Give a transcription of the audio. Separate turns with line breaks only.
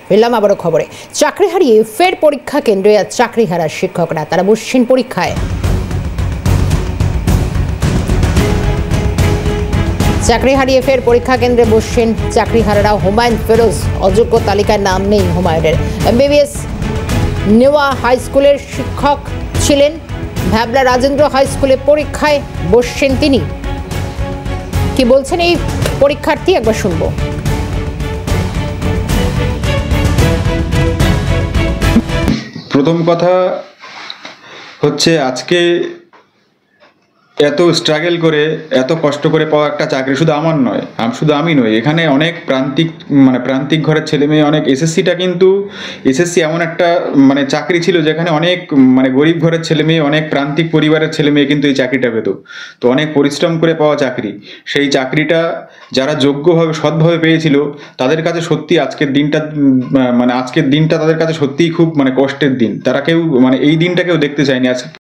ফিরলাম আবারও খবরে। চাকরি হারিয়ে ফের পরীক্ষা কেন্দ্রে আজ চাকরি হারা শিক্ষকরা, তারা বসছেন পরীক্ষায়। চাকরি হারিয়ে ফের পরীক্ষা কেন্দ্রে বসছেন চাকরি হারারা। হুমায়ুন ফেরোজ অযোগ্য তালিকায় নাম নেই হুমায়ুনের। এমবিবিএস নেওয়া হাই স্কুলের শিক্ষক ছিলেন। ভ্যাবলা রাজেন্দ্র হাই স্কুলে পরীক্ষায় বসছেন তিনি। কি বলছেন এই পরীক্ষার্থী, একবার শুনবো।
প্রথম কথা হচ্ছে, আজকে এত স্ট্রাগল করে এত কষ্ট করে পাওয়া একটা চাকরি শুধু আমার নয়, শুধু আমি নই, এখানে অনেক প্রান্তিক ঘরের ছেলে মেয়ে, অনেক এসএসসিটা কিন্তু এসএসসি এমন একটা চাকরি ছিল যেখানে অনেক গরিব ঘরের ছেলে মেয়ে, অনেক প্রান্তিক পরিবারের ছেলে মেয়ে কিন্তু এই চাকরিটা পেত। তো অনেক পরিশ্রম করে পাওয়া চাকরি, সেই চাকরিটা যারা যোগ্যভাবে সৎভাবে পেয়েছিল তাদের কাছে সত্যি আজকের দিনটা তাদের কাছে সত্যিই খুব কষ্টের দিন। তারা কেউ এই দিনটা কেউ দেখতে চায়নি। আজ